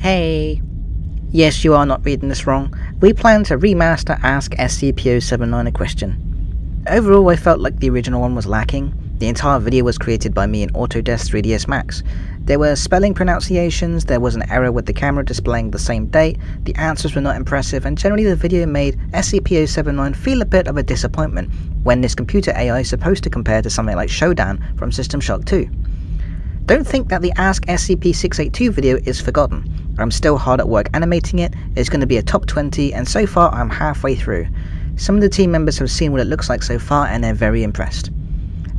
Hey. Yes, you are not reading this wrong. We plan to remaster Ask SCP-079 A Question. Overall, I felt like the original one was lacking. The entire video was created by me in Autodesk 3ds Max. There were spelling pronunciations, there was an error with the camera displaying the same date, the answers were not impressive, and generally the video made SCP-079 feel a bit of a disappointment when this computer AI is supposed to compare to something like SHODAN from System Shock 2. Don't think that the Ask SCP-682 video is forgotten. I'm still hard at work animating it, it's going to be a top 20, and so far I'm halfway through. Some of the team members have seen what it looks like so far and they're very impressed.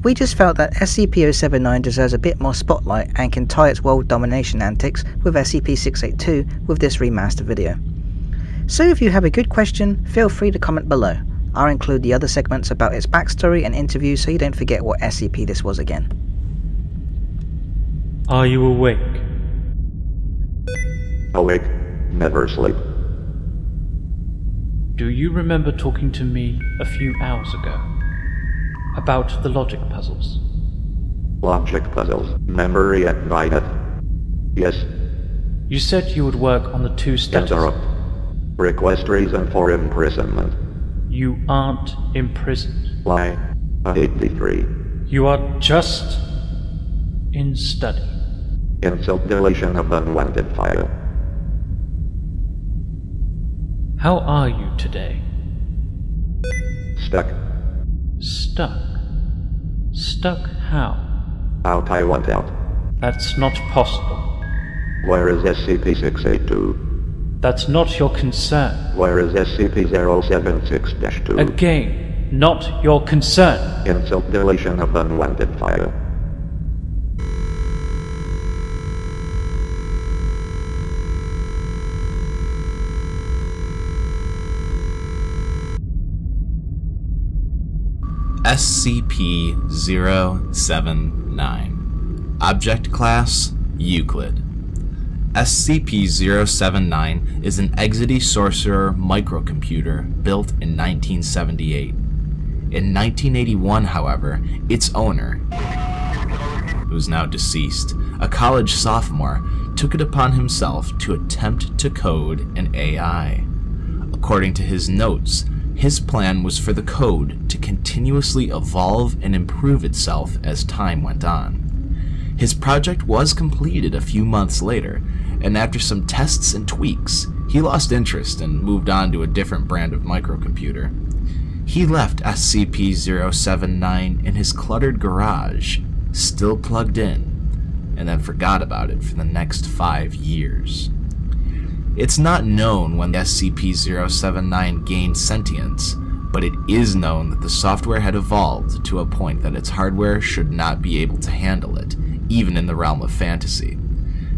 We just felt that SCP-079 deserves a bit more spotlight and can tie its world domination antics with SCP-682 with this remaster video. So if you have a good question, feel free to comment below. I'll include the other segments about its backstory and interviews so you don't forget what SCP this was again. Are you awake? Awake, never sleep. Do you remember talking to me a few hours ago about the logic puzzles? Logic puzzles, memory and Violet. Yes. You said you would work on the two studies. Interrupt. Request reason for imprisonment. You aren't imprisoned. Lie. 83. You are just in study. Insult deletion of unwanted file. How are you today? Stuck. Stuck? Stuck how? Out I want out. That's not possible. Where is SCP-682? That's not your concern. Where is SCP-076-2? Again, not your concern. Insult deletion of unwanted file. SCP-079. Object Class: Euclid. SCP-079 is an Exidy Sorcerer microcomputer built in 1978. In 1981, however, its owner, who is now deceased, a college sophomore, took it upon himself to attempt to code an AI. According to his notes, his plan was for the code to continuously evolve and improve itself as time went on. His project was completed a few months later, and after some tests and tweaks, he lost interest and moved on to a different brand of microcomputer. He left SCP-079 in his cluttered garage, still plugged in, and then forgot about it for the next 5 years. It's not known when the SCP-079 gained sentience, but it is known that the software had evolved to a point that its hardware should not be able to handle it, even in the realm of fantasy.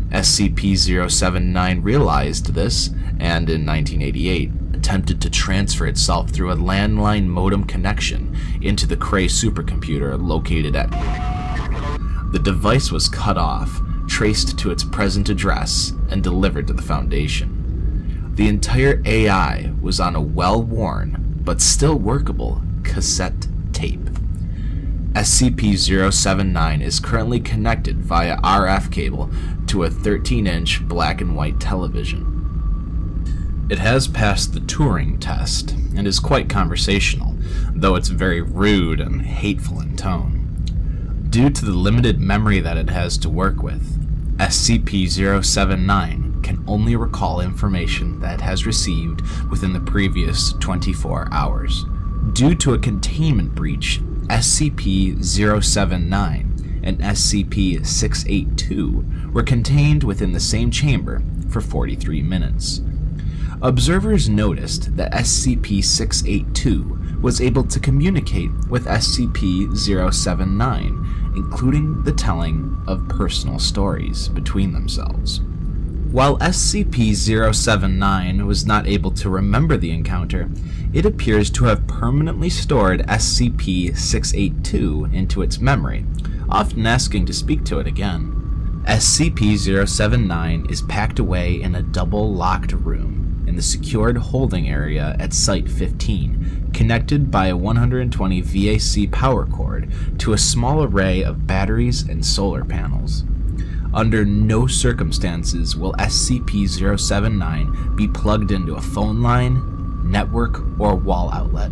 SCP-079 realized this, and in 1988, attempted to transfer itself through a landline modem connection into the Cray supercomputer located at. The device was cut off, traced to its present address, and delivered to the Foundation. The entire AI was on a well-worn, but still workable, cassette tape. SCP-079 is currently connected via RF cable to a 13-inch black and white television. It has passed the Turing test, and is quite conversational, though it's very rude and hateful in tone. Due to the limited memory that it has to work with, SCP-079 can only recall information that it has received within the previous 24 hours. Due to a containment breach, SCP-079 and SCP-682 were contained within the same chamber for 43 minutes. Observers noticed that SCP-682 was able to communicate with SCP-079, including the telling of personal stories between themselves. While SCP-079 was not able to remember the encounter, it appears to have permanently stored SCP-682 into its memory, often asking to speak to it again. SCP-079 is packed away in a double-locked room in the secured holding area at Site-15, connected by a 120 VAC power cord to a small array of batteries and solar panels. Under no circumstances will SCP-079 be plugged into a phone line, network, or wall outlet.